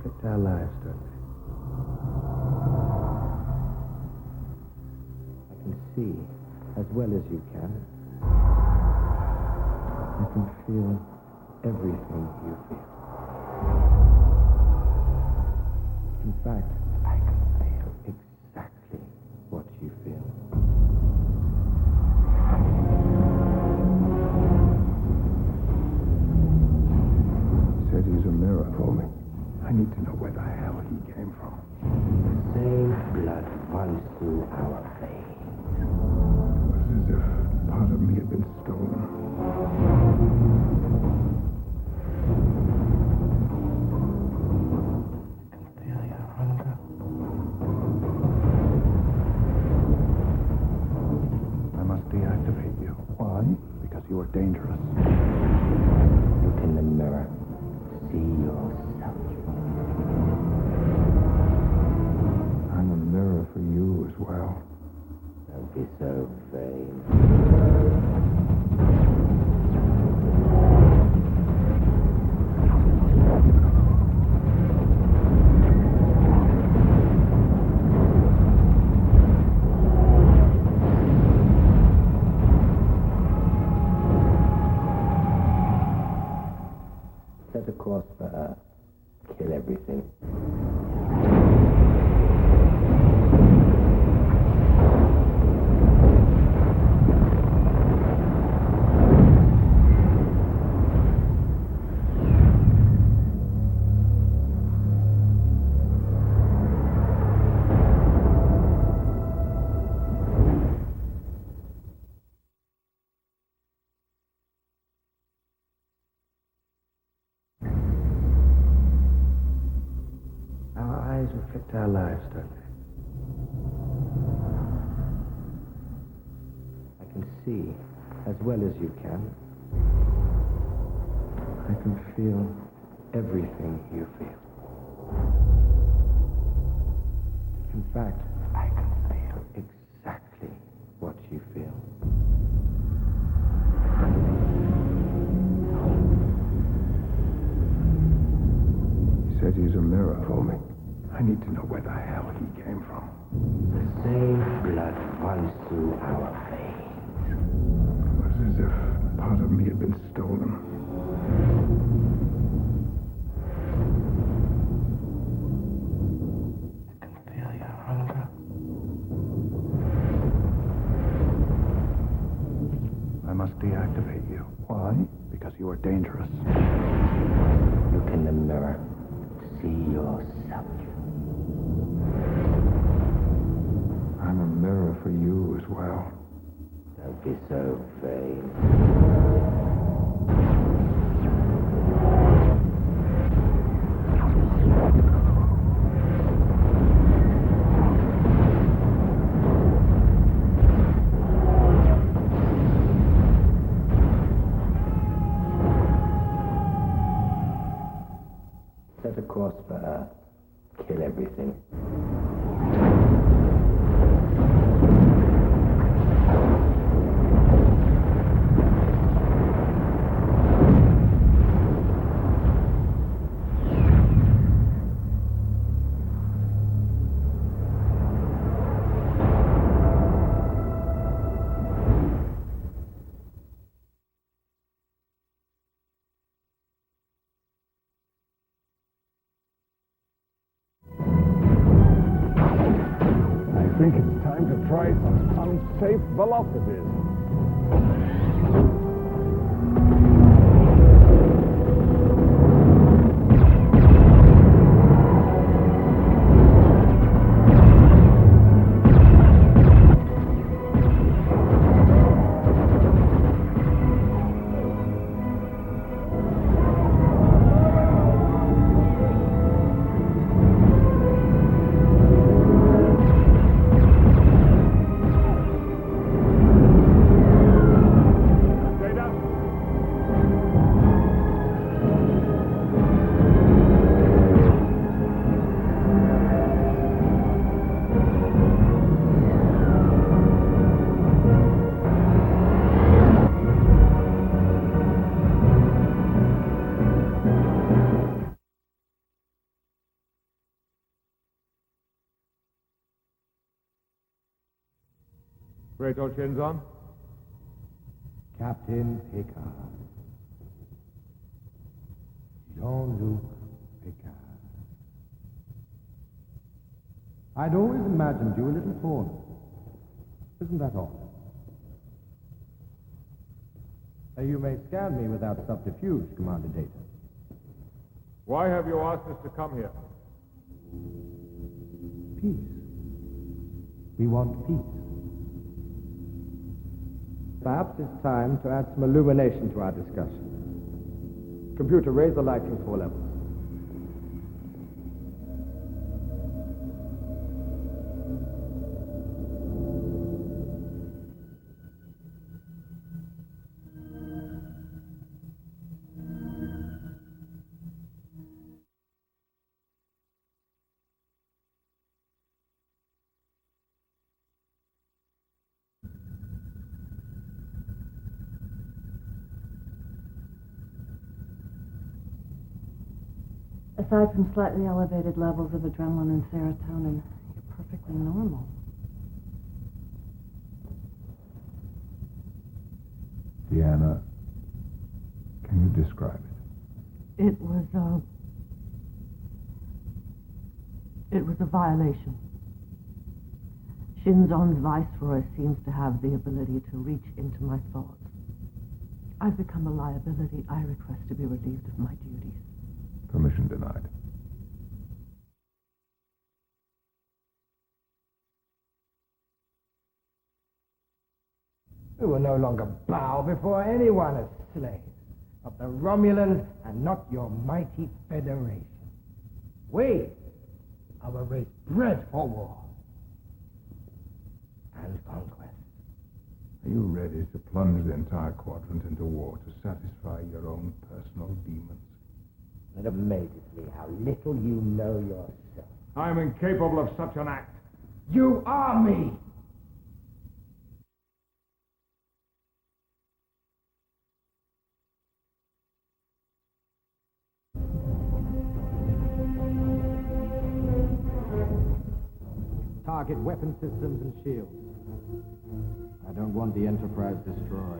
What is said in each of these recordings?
affect our lives, don't they? I can see as well as you can. I can feel everything you feel. In fact, I can feel exactly what you feel. He said he's a mirror for me. I need to know where the hell he came from. The same blood runs through our veins. It was as if part of me had been stolen. I can feel your hunger. I must deactivate you. Why? Because you are dangerous. Look in the mirror. See yourself. I'm a mirror for you as well. Don't be so vain. Set a course for Earth. Kill everything. Our eyes reflect our lives, don't they? I can see as well as you can. I can feel everything you feel. In fact, I can feel exactly what you feel. He said he's a mirror for me. I need to know where the hell he came from. The same blood runs through our veins. It was as if part of me had been stolen. I can feel your hunger. I must deactivate you. Why? Because you are dangerous. Look in the mirror. See yourself. I'm a mirror for you as well. Don't be so vain. Set a course for Earth. Kill everything. I think it's time to try some unsafe velocities. Great Shinzon? Captain Picard. Jean-Luc Picard. I'd always imagined you a little taller. Isn't that all? You may scan me without subterfuge, Commander Data. Why have you asked us to come here? Peace. We want peace. Perhaps it's time to add some illumination to our discussion. Computer, raise the lighting 4 levels. Aside from slightly elevated levels of adrenaline and serotonin, you're perfectly normal. Deanna, can you describe it? It was a violation. Shinzon's viceroy seems to have the ability to reach into my thoughts. I've become a liability. I request to be relieved of my duties. Permission denied. We will no longer bow before anyone as slaves of the Romulans and not your mighty Federation. We are a race bred for war and conquest. Are you ready to plunge the entire quadrant into war to satisfy your own personal demons? It amazes me how little you know yourself. I am incapable of such an act. You are me! Target weapon systems and shields. I don't want the Enterprise destroyed.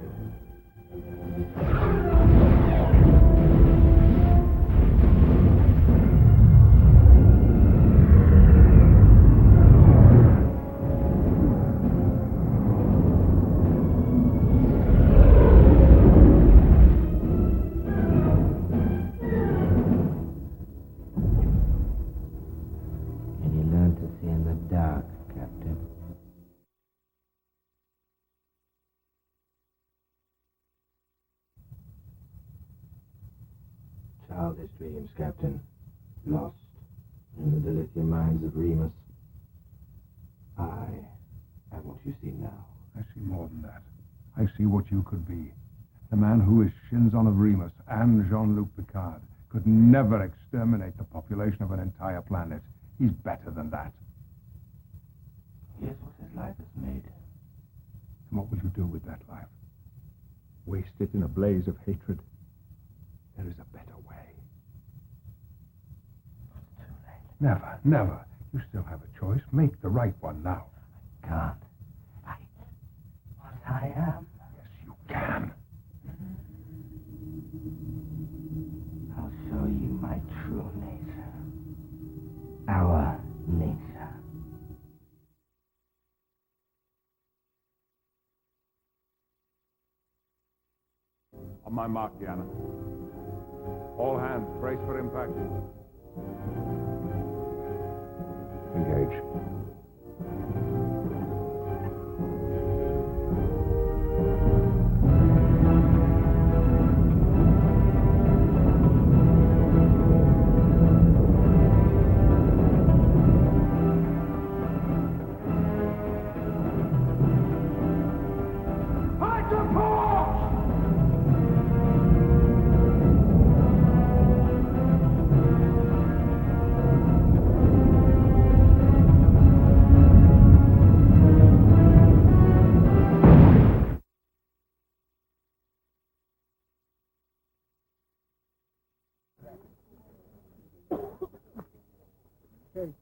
And you learn to see in the dark, Captain. Childish dreams, Captain. Lost in the dilithium mines of Remus. I am what you see now. I see more than that. I see what you could be. The man who is Shinzon of Remus and Jean-Luc Picard could never exterminate the population of an entire planet. He's better than that. Here's what his life has made. And what will you do with that life? Waste it in a blaze of hatred? There is a better way. It's too late. Never, never. You still have a choice. Make the right one now. I can't fight what I am. Yes, you can. I'll show you my true nature. Our nature. On my mark, Deanna. All hands, brace for impact. Engage.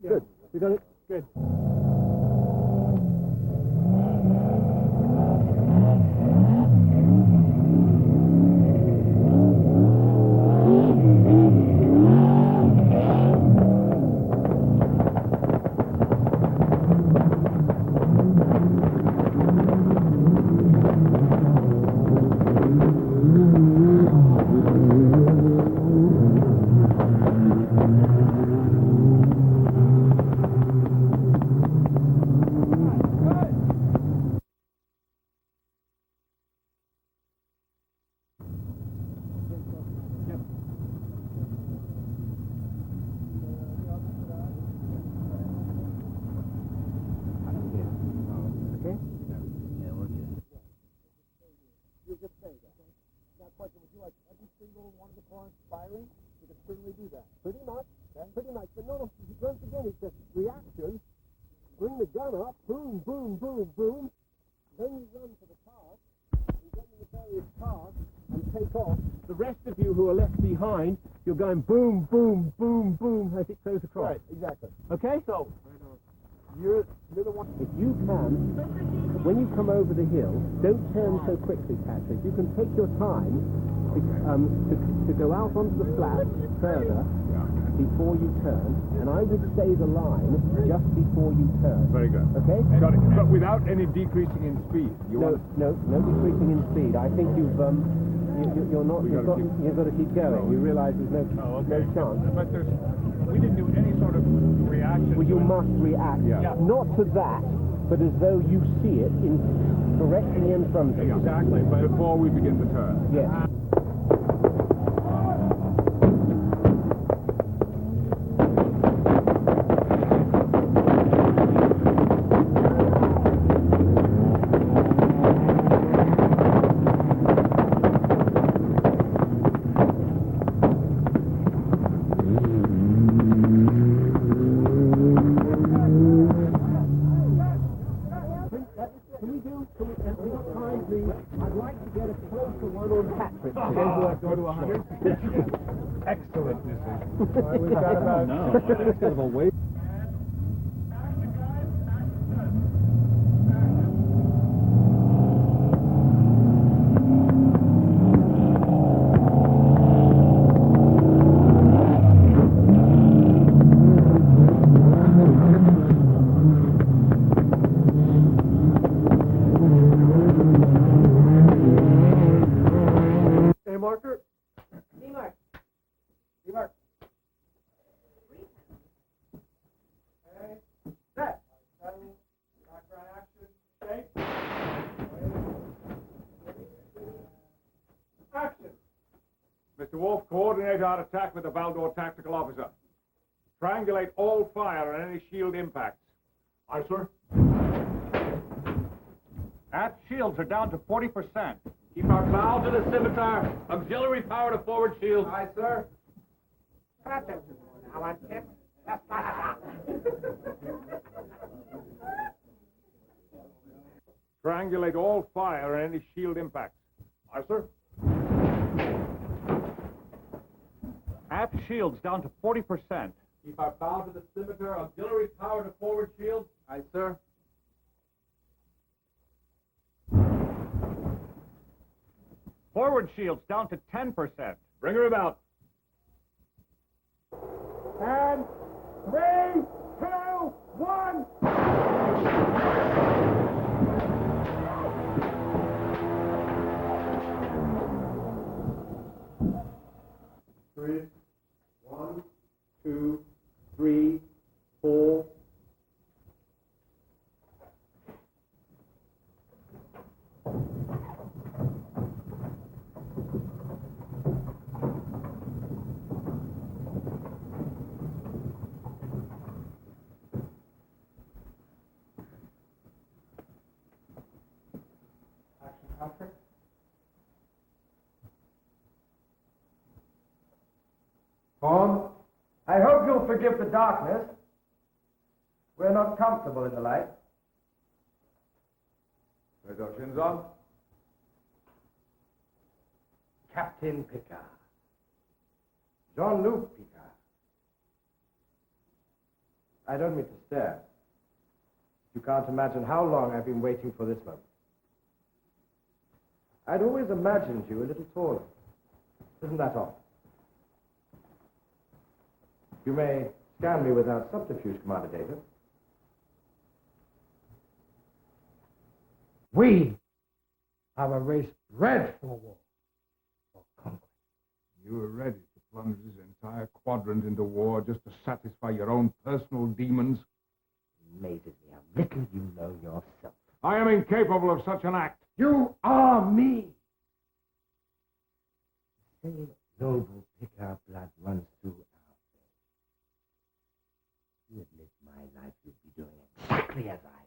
Good. You got it? Good. certainly do that. Pretty much. Okay. Pretty much. But no, once again, it's just reaction. Bring the gun up. Boom, boom, boom, boom. Then you run for the car. And get in the various cars and take off. The rest of you who are left behind, you're going boom, boom, boom, boom as it goes across. Right, exactly. Okay? So, you're the one. If you can, when you come over the hill, don't turn so quickly, Patrick. You can take your time to go out onto the flats further before you turn, and I would say the line just before you turn. Very good. Okay? Got it. But without any decreasing in speed. No decreasing in speed. I think you've got to keep going. You realise there's no chance. But we didn't do any sort of reaction. Well, you must react. Yeah. Not to that, but as though you see it directly in front of you. Exactly. But before we begin to turn. Yes. I'd like to get a closer one on Patrick. Go to 100? Excellent decision. Well, we've got about... No, that's kind of a wait. Marker? D-Mark. D-Mark. Okay. Set. Background action. Shape. Action. Mr. Wolf, coordinate our attack with the Valdor tactical officer. Triangulate all fire on any shield impacts. Aye, sir. Aft shields are down to 40%. Keep our bow to the scimitar. Auxiliary power to forward shield. Aye, sir. Triangulate all fire on any shield impacts. Aye, sir. Aft shields down to 40%. Keep our bow to the scimitar. Auxiliary power to forward shield. Aye, sir. Forward shields down to 10%. Bring her about. And 3, 2, 1. Three, 1, 2, 3, 4. Holmes, I hope you'll forgive the darkness. We're not comfortable in the light. Raise our shins on. Captain Picard. Jean-Luc Picard. I don't mean to stare. You can't imagine how long I've been waiting for this moment. I'd always imagined you a little taller. Isn't that all? You may scan me without subterfuge, Commander David. We are a race bred for war, for conquest. You were ready to plunge this entire quadrant into war just to satisfy your own personal demons? Amazes me how little you know yourself. I am incapable of such an act. You are me. The same noble Picard blood runs through our veins. You admit my life, you'd be doing exactly as I am.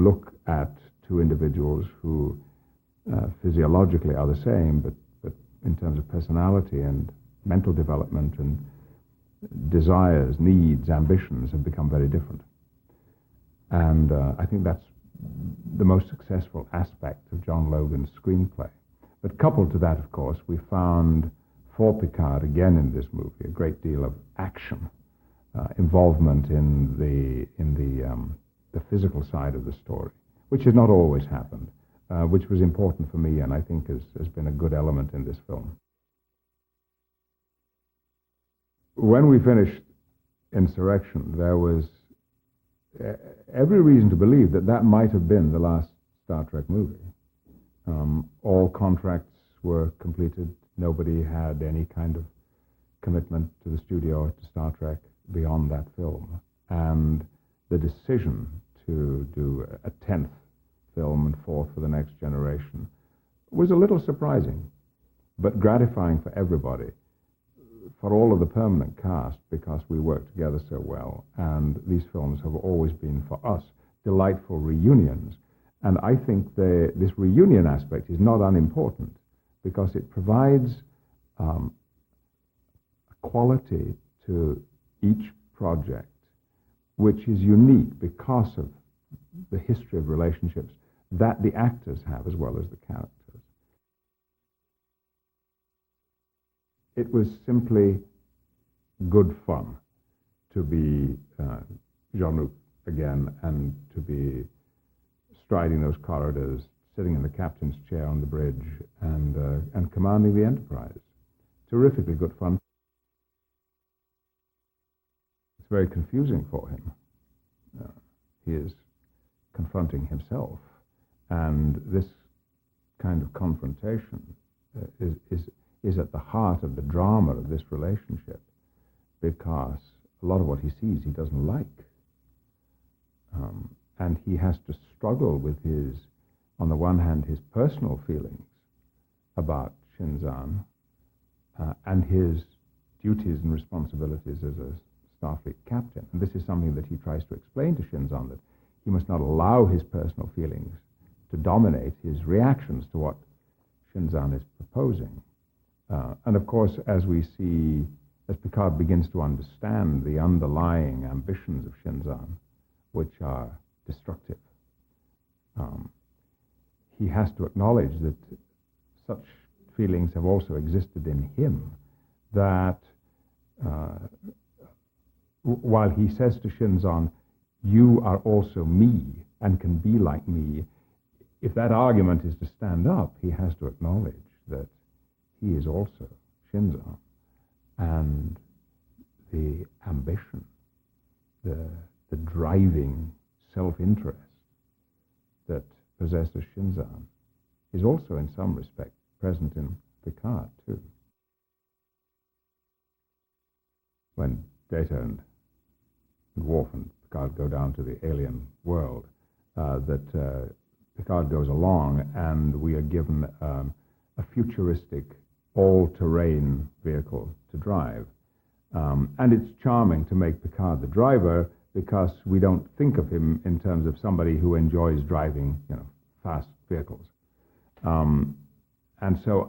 look at two individuals who physiologically are the same, but in terms of personality and mental development and desires, needs, ambitions have become very different. And I think that's the most successful aspect of John Logan's screenplay. But coupled to that, of course, we found for Picard, again in this movie, a great deal of action, involvement in the physical side of the story, which has not always happened, which was important for me and I think has been a good element in this film. When we finished Insurrection, there was every reason to believe that might have been the last Star Trek movie. All contracts were completed. Nobody had any kind of commitment to the studio or to Star Trek beyond that film. And the decision to do a 10th film and fourth for the next generation was a little surprising, but gratifying for everybody, for all of the permanent cast, because we worked together so well. And these films have always been, for us, delightful reunions. And I think this reunion aspect is not unimportant, because it provides a quality to each project which is unique because of the history of relationships that the actors have as well as the characters. It was simply good fun to be Jean-Luc again and to be striding those corridors, sitting in the captain's chair on the bridge and commanding the Enterprise. Terrifically good fun. It's very confusing for him. He is confronting himself, and this kind of confrontation is at the heart of the drama of this relationship, because a lot of what he sees he doesn't like. And he has to struggle with his, on the one hand, his personal feelings about Shinzan and his duties and responsibilities as a Starfleet captain. And this is something that he tries to explain to Shinzan, that he must not allow his personal feelings to dominate his reactions to what Shinzan is proposing. And of course, as Picard begins to understand the underlying ambitions of Shinzan, which are destructive, he has to acknowledge that such feelings have also existed in him, that while he says to Shinzan, "You are also me and can be like me," if that argument is to stand up, he has to acknowledge that he is also Shinzan, and the ambition, the driving self-interest that possesses Shinzan is also in some respect present in Picard too. When Data and Worf and Picard go down to the alien world, Picard goes along and we are given a futuristic all-terrain vehicle to drive. And it's charming to make Picard the driver, because we don't think of him in terms of somebody who enjoys driving, fast vehicles. And so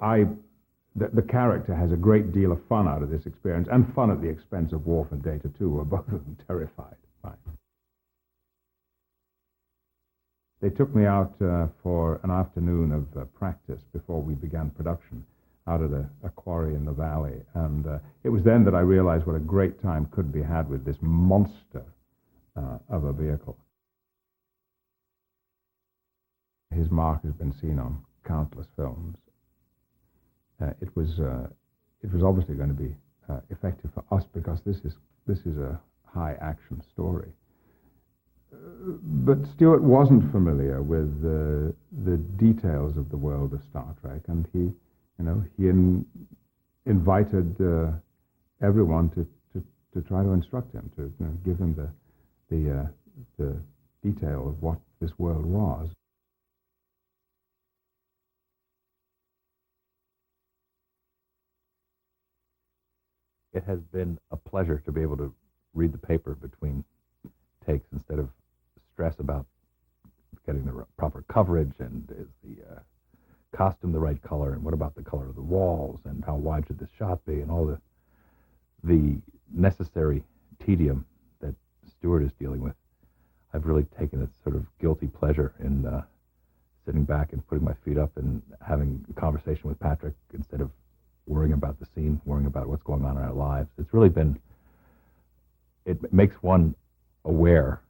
the character has a great deal of fun out of this experience, and fun at the expense of Worf and Data too, who are both of them terrified by it. They took me out for an afternoon of practice before we began production, out at a quarry in the valley. And it was then that I realized what a great time could be had with this monster of a vehicle. His mark has been seen on countless films. It was obviously going to be effective for us, because this is a high action story. But Stewart wasn't familiar with the details of the world of Star Trek, and he invited everyone to try to instruct him, to give him the detail of what this world was. It has been a pleasure to be able to read the paper between takes instead of stress about getting the proper coverage, and is the costume the right color, and what about the color of the walls, and how wide should this shot be, and all the necessary tedium that Stewart is dealing with. I've really taken a sort of guilty pleasure in sitting back and putting my feet up and having a conversation with Patrick instead of worrying about the scene, worrying about what's going on in our lives. It's really been, it makes one aware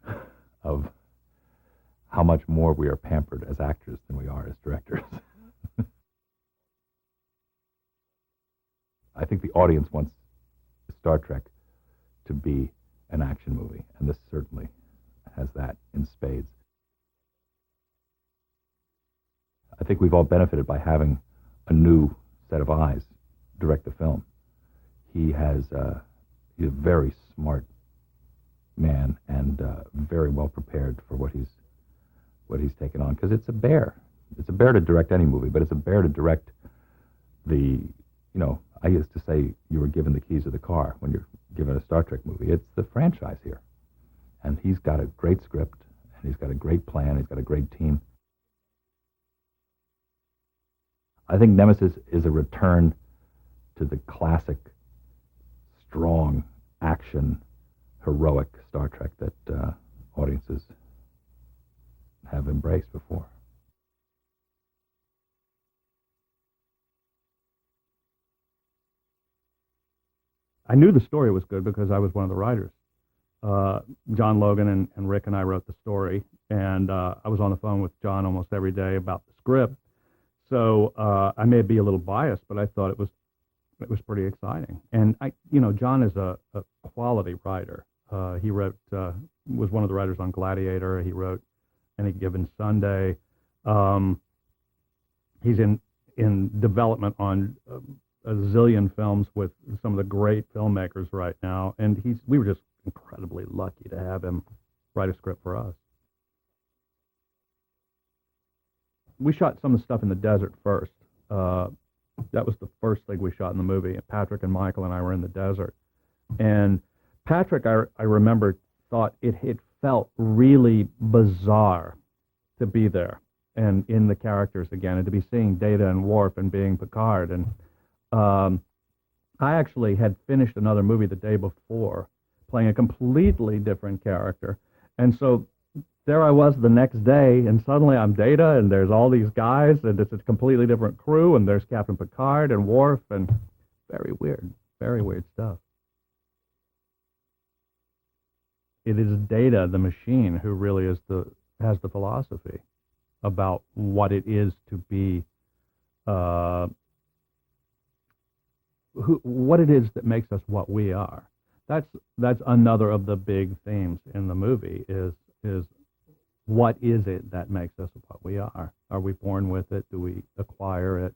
of how much more we are pampered as actors than we are as directors. I think the audience wants Star Trek to be an action movie, and this certainly has that in spades. I think we've all benefited by having a new set of eyes direct the film. He's a very smart man and very well prepared for what he's taken on, because it's a bear. It's a bear to direct any movie, but it's a bear to direct I used to say you were given the keys of the car when you're given a Star Trek movie. It's the franchise here. And he's got a great script, and he's got a great plan, he's got a great team. I think Nemesis is a return to the classic, strong, action, heroic Star Trek that audiences have embraced before. I knew the story was good because I was one of the writers. John Logan and Rick and I wrote the story, and I was on the phone with John almost every day about the script. So I may be a little biased, but I thought it was pretty exciting. And John is a quality writer. He wrote was one of the writers on Gladiator. He wrote Any Given Sunday. He's in development on a zillion films with some of the great filmmakers right now, and we were just incredibly lucky to have him write a script for us. We shot some of the stuff in the desert first. That was the first thing we shot in the movie. Patrick and Michael and I were in the desert. And Patrick, I remember, thought it felt really bizarre to be there and in the characters again, and to be seeing Data and Worf and being Picard. And I actually had finished another movie the day before, playing a completely different character. And so there I was the next day, and suddenly I'm Data, and there's all these guys, and it's a completely different crew, and there's Captain Picard and Worf, and very weird stuff. It is Data, the machine, who really has the philosophy about what it is to be, what it is that makes us what we are. That's another of the big themes in the movie is what is it that makes us what we are? Are we born with it? Do we acquire it?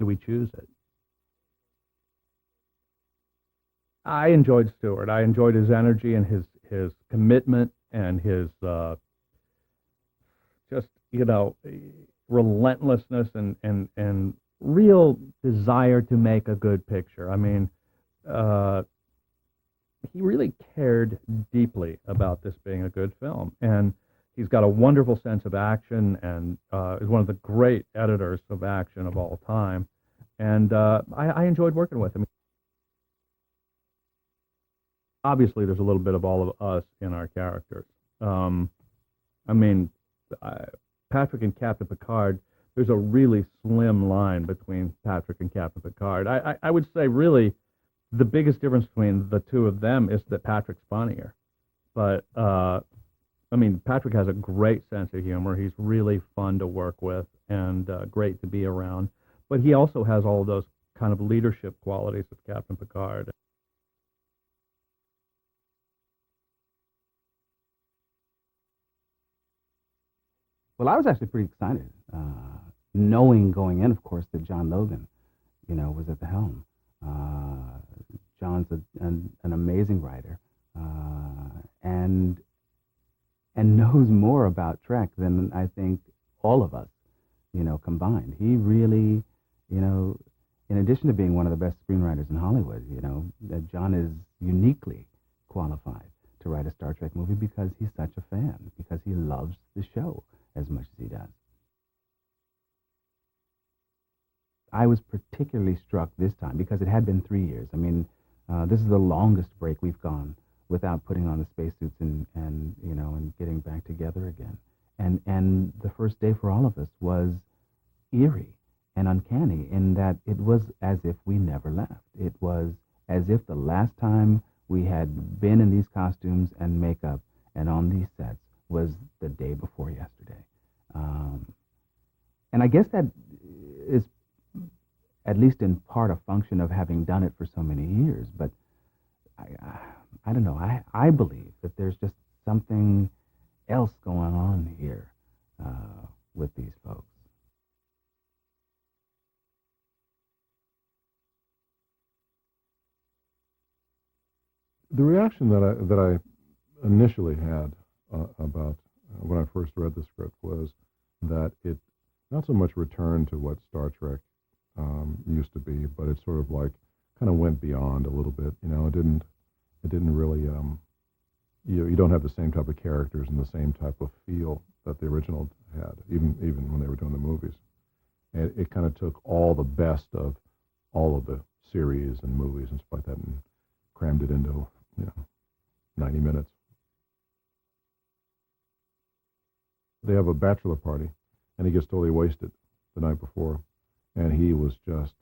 Do we choose it? I enjoyed Stewart. I enjoyed his energy and his commitment and his just relentlessness and real desire to make a good picture. I mean, he really cared deeply about this being a good film, and he's got a wonderful sense of action, and is one of the great editors of action of all time. And I enjoyed working with him. Obviously, there's a little bit of all of us in our characters. Patrick and Captain Picard, there's a really slim line between Patrick and Captain Picard. I would say, really, the biggest difference between the two of them is that Patrick's funnier. But, Patrick has a great sense of humor. He's really fun to work with and great to be around. But he also has all of those kind of leadership qualities of Captain Picard. Well, I was actually pretty excited, knowing going in, of course, that John Logan, was at the helm. John's an amazing writer, and knows more about Trek than I think all of us, combined. He really, in addition to being one of the best screenwriters in Hollywood, that John is uniquely qualified to write a Star Trek movie because he's such a fan, because he loves the show as much as he does. I was particularly struck this time because it had been 3 years. I mean, this is the longest break we've gone without putting on the spacesuits and getting back together again. And the first day for all of us was eerie and uncanny in that it was as if we never left. It was as if the last time we had been in these costumes and makeup and on these sets was the day before yesterday. And I guess that is at least in part a function of having done it for so many years. But I don't know. I believe that there's just something else going on here with these folks. The reaction that I initially had about when I first read the script was that it not so much returned to what Star Trek used to be, but it sort of like kind of went beyond a little bit. It didn't really you don't have the same type of characters and the same type of feel that the original had, even when they were doing the movies. And it kind of took all the best of all of the series and movies and stuff like that and crammed it into 90 minutes. They have a bachelor party, and he gets totally wasted the night before, and he was just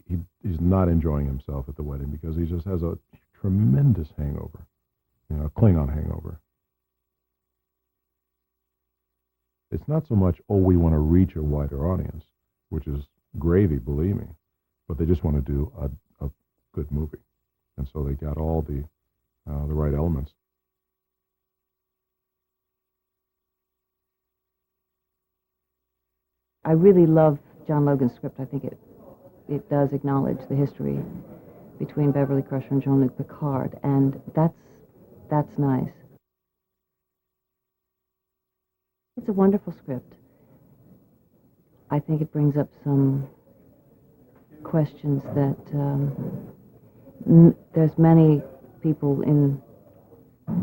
he's not enjoying himself at the wedding because he just has a tremendous hangover, a Klingon hangover. It's not so much, we want to reach a wider audience, which is gravy, believe me, but they just want to do a good movie, and so they got all the right elements. I really love John Logan's script. I think it does acknowledge the history between Beverly Crusher and Jean-Luc Picard, and that's nice. It's a wonderful script. I think it brings up some questions that there's many people in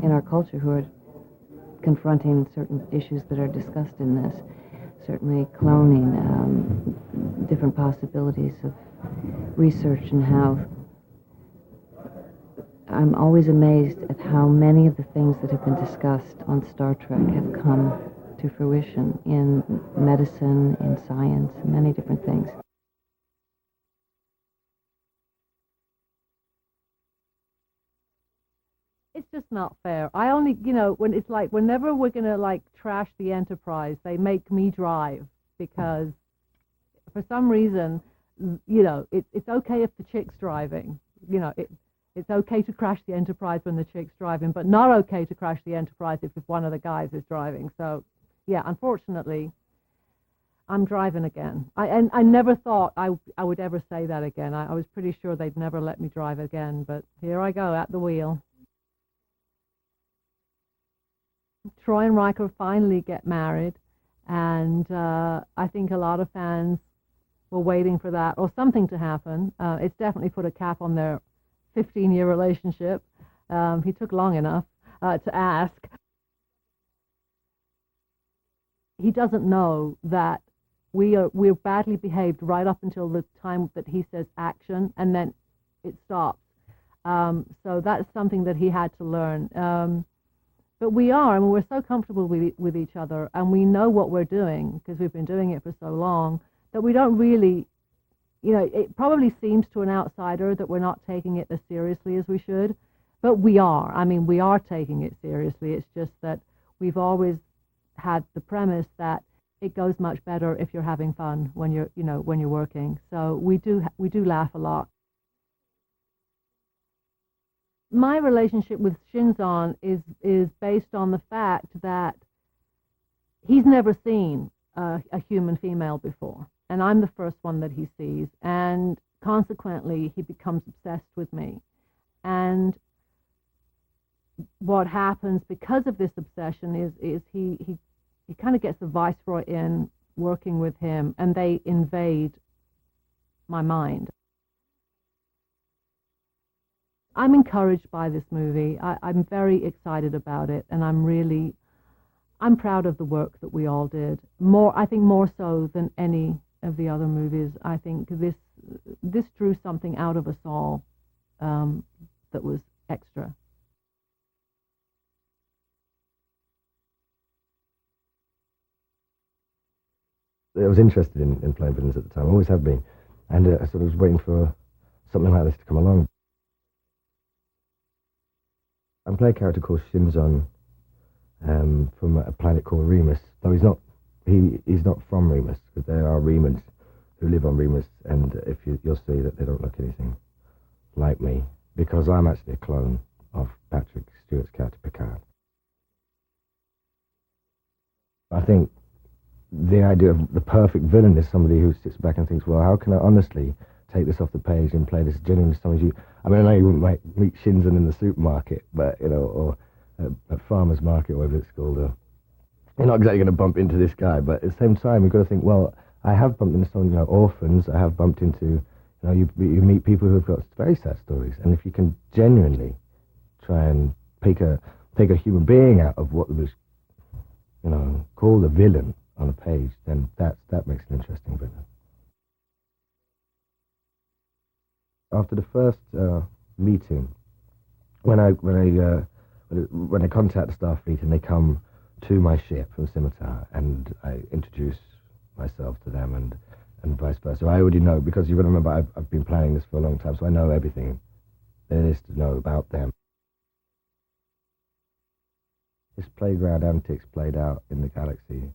our culture who are confronting certain issues that are discussed in this. Certainly cloning, different possibilities of research, and how I'm always amazed at how many of the things that have been discussed on Star Trek have come to fruition in medicine, in science, many different things. It's just not fair. I only, when it's like, whenever we're going to trash the Enterprise, they make me drive because for some reason, it's okay if the chick's driving. It's okay to crash the Enterprise when the chick's driving, but not okay to crash the Enterprise if one of the guys is driving. So, yeah, unfortunately, I'm driving again. I never thought I would ever say that again. I was pretty sure they'd never let me drive again, but here I go at the wheel. Troy and Riker finally get married, and I think a lot of fans were waiting for that or something to happen. It's definitely put a cap on their 15-year relationship. He took long enough to ask. He doesn't know that we're badly behaved right up until the time that he says action, and then it stops. So that's something that he had to learn. But we're so comfortable with each other, and we know what we're doing because we've been doing it for so long that we don't really, it probably seems to an outsider that we're not taking it as seriously as we should, but we are. I mean, we are taking it seriously. It's just that we've always had the premise that it goes much better if you're having fun when you're working. So we do laugh a lot. My relationship with Shinzon is based on the fact that he's never seen a human female before, and I'm the first one that he sees, and consequently he becomes obsessed with me. And what happens because of this obsession is he kind of gets the Viceroy in working with him, and they invade my mind. I'm encouraged by this movie. I'm very excited about it, and I'm really I'm proud of the work that we all did. I think more so than any of the other movies. I think this drew something out of us all that was extra. I was interested in playing villains at the time, always have been, and I sort of was waiting for something like this to come along. I play a character called Shinzon from a planet called Remus, though he's not from Remus, because there are Remans who live on Remus, and if you'll see that they don't look anything like me, because I'm actually a clone of Patrick Stewart's character Picard. I think the idea of the perfect villain is somebody who sits back and thinks, well, how can I honestly take this off the page and play this genuinely somebody I mean, I know you wouldn't meet Shinzon in the supermarket, but, or at farmer's market, or whatever it's called. You're not exactly going to bump into this guy, but at the same time, you've got to think, well, I have bumped into some, orphans. I have bumped into, you meet people who've got very sad stories, and if you can genuinely try and take a human being out of what was, called a villain on a page, then that makes an interesting villain. After the first meeting, when I contact the Starfleet and they come to my ship from Scimitar, and I introduce myself to them and vice versa, I already know, because you've got to remember I've been planning this for a long time, so I know everything there is to know about them. This playground antics played out in the galaxy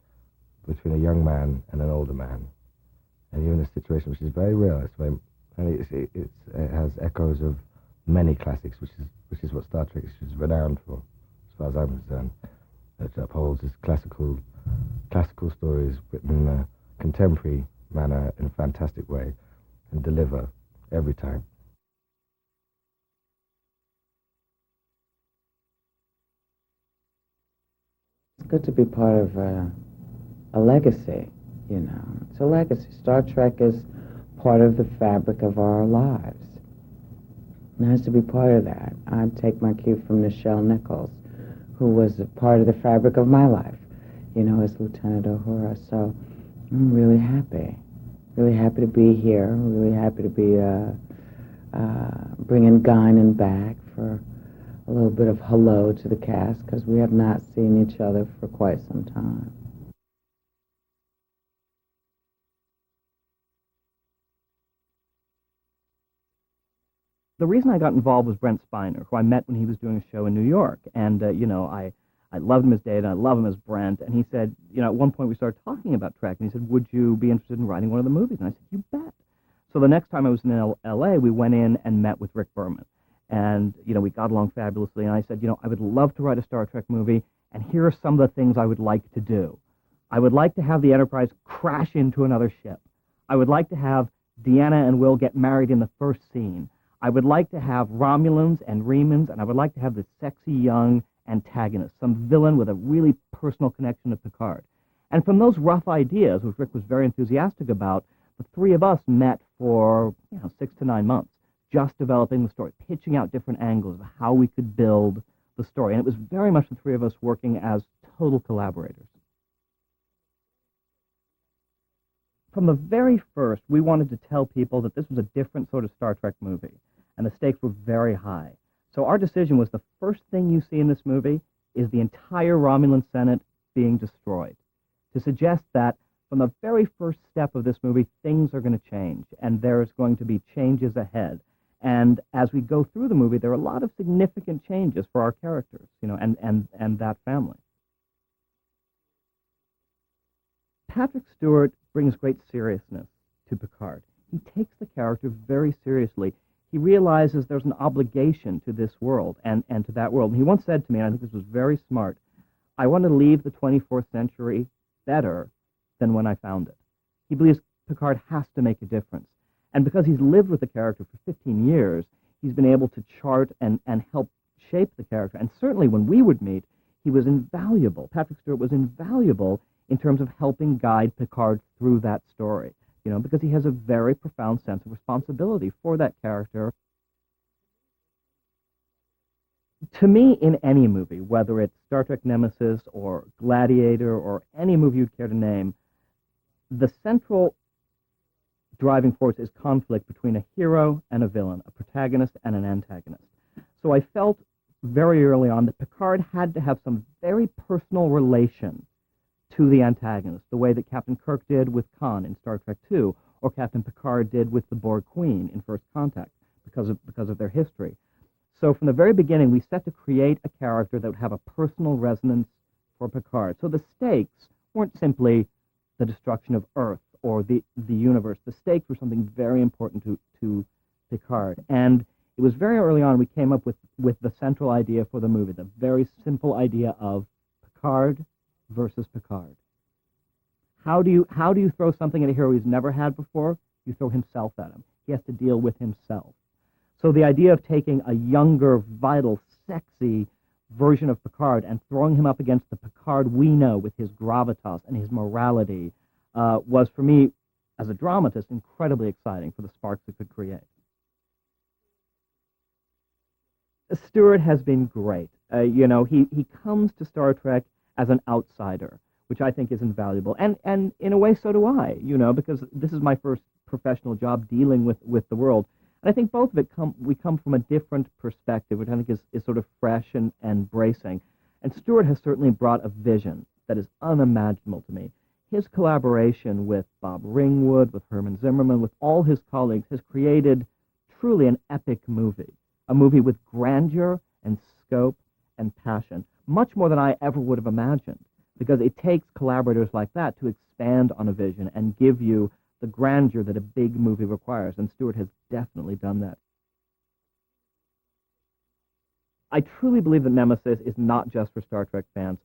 between a young man and an older man, and you're in a situation which is very real. It has echoes of many classics, which is what Star Trek is renowned for, as far as I'm concerned. It upholds its classical stories written in a contemporary manner in a fantastic way, and deliver every time. It's good to be part of a legacy, It's a legacy. Star Trek is part of the fabric of our lives. Nice to be part of that. I take my cue from Nichelle Nichols, who was a part of the fabric of my life, as Lieutenant Uhura. So I'm really happy to be here. Really happy to be bringing Guinan back for a little bit of hello to the cast, because we have not seen each other for quite some time. The reason I got involved was Brent Spiner, who I met when he was doing a show in New York. And, I loved him as Dave, and I love him as Brent. And he said, at one point we started talking about Trek, and he said, would you be interested in writing one of the movies? And I said, you bet. So the next time I was in L.A., we went in and met with Rick Berman. And, we got along fabulously. And I said, I would love to write a Star Trek movie, and here are some of the things I would like to do. I would like to have the Enterprise crash into another ship. I would like to have Deanna and Will get married in the first scene. I would like to have Romulans and Remans, and I would like to have this sexy young antagonist, some villain with a really personal connection to Picard. And from those rough ideas, which Rick was very enthusiastic about, the three of us met for 6 to 9 months, just developing the story, pitching out different angles of how we could build the story. And it was very much the three of us working as total collaborators. From the very first, we wanted to tell people that this was a different sort of Star Trek movie, and the stakes were very high. So our decision was the first thing you see in this movie is the entire Romulan Senate being destroyed, to suggest that from the very first step of this movie, things are going to change, and there's going to be changes ahead. And as we go through the movie, there are a lot of significant changes for our characters, and that family. Patrick Stewart brings great seriousness to Picard. He takes the character very seriously. He realizes there's an obligation to this world and to that world. And he once said to me, and I think this was very smart, I want to leave the 24th century better than when I found it. He believes Picard has to make a difference. And because he's lived with the character for 15 years, he's been able to chart and help shape the character. And certainly when we would meet, he was invaluable. Patrick Stewart was invaluable in terms of helping guide Picard through that story, because he has a very profound sense of responsibility for that character. To me, in any movie, whether it's Star Trek Nemesis or Gladiator or any movie you'd care to name, the central driving force is conflict between a hero and a villain, a protagonist and an antagonist. So I felt very early on that Picard had to have some very personal relation to the antagonist, the way that Captain Kirk did with Khan in Star Trek II, or Captain Picard did with the Borg Queen in First Contact, because of their history. So from the very beginning, we set to create a character that would have a personal resonance for Picard. So the stakes weren't simply the destruction of Earth or the universe. The stakes were something very important to Picard. And it was very early on we came up with the central idea for the movie, the very simple idea of Picard versus Picard. How do you throw something at a hero he's never had before? You throw himself at him. He has to deal with himself. So the idea of taking a younger, vital, sexy version of Picard and throwing him up against the Picard we know with his gravitas and his morality was, for me, as a dramatist, incredibly exciting for the sparks it could create. Stewart has been great. He comes to Star Trek as an outsider, which I think is invaluable. And in a way, so do I, because this is my first professional job dealing with the world. And I think both of it we come from a different perspective, which I think is sort of fresh and bracing. And Stewart has certainly brought a vision that is unimaginable to me. His collaboration with Bob Ringwood, with Herman Zimmerman, with all his colleagues, has created truly an epic movie, a movie with grandeur and scope and passion, much more than I ever would have imagined, because it takes collaborators like that to expand on a vision and give you the grandeur that a big movie requires, and Stewart has definitely done that. I truly believe that Nemesis is not just for Star Trek fans,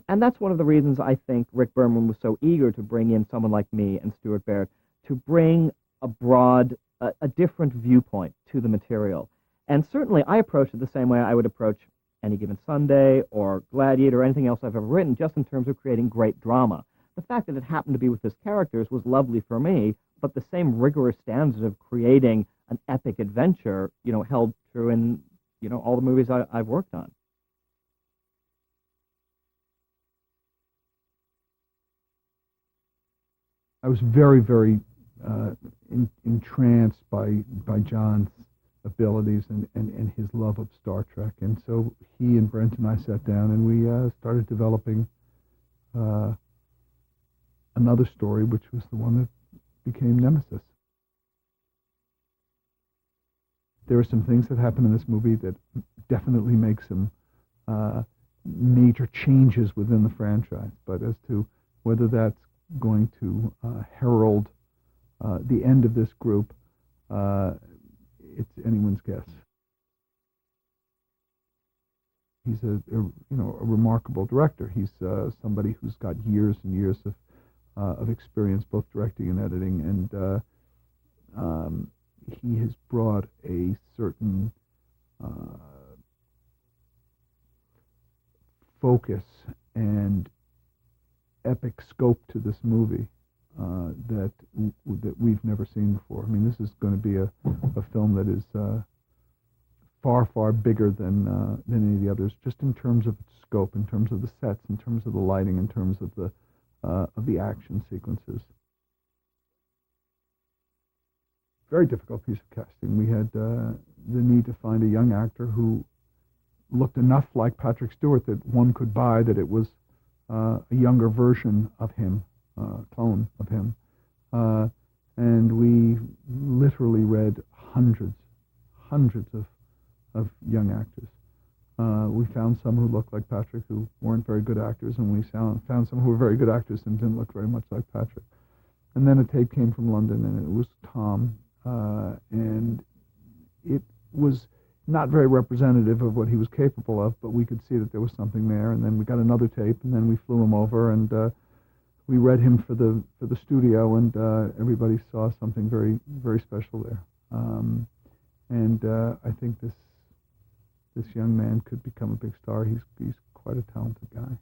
and that's one of the reasons I think Rick Berman was so eager to bring in someone like me and Stuart Baird to bring a different viewpoint to the material. And certainly I approach it the same way I would approach Any Given Sunday or Gladiator or anything else I've ever written, just in terms of creating great drama. The fact that it happened to be with his characters was lovely for me, but the same rigorous standards of creating an epic adventure, held true in, all the movies I've worked on. I was very, very entranced by John's abilities and his love of Star Trek. And so he and Brent and I sat down and we started developing another story, which was the one that became Nemesis. There are some things that happen in this movie that definitely make some major changes within the franchise, but as to whether that's going to herald the end of this group, it's anyone's guess. He's a remarkable director. He's somebody who's got years and years of experience, both directing and editing, and he has brought a certain focus and epic scope to this movie that we've never seen before. I mean, this is going to be a film that is far, far bigger than any of the others, just in terms of its scope, in terms of the sets, in terms of the lighting, in terms of the action sequences. Very difficult piece of casting. We had the need to find a young actor who looked enough like Patrick Stewart that one could buy that it was a younger version of him, clone of him. And we literally read hundreds of young actors. We found some who looked like Patrick who weren't very good actors, and we found some who were very good actors and didn't look very much like Patrick. And then a tape came from London, and it was Tom, and it was not very representative of what he was capable of, but we could see that there was something there. And then we got another tape, and then we flew him over, and we read him for the studio, and everybody saw something very, very special there. And I think this young man could become a big star. He's quite a talented guy.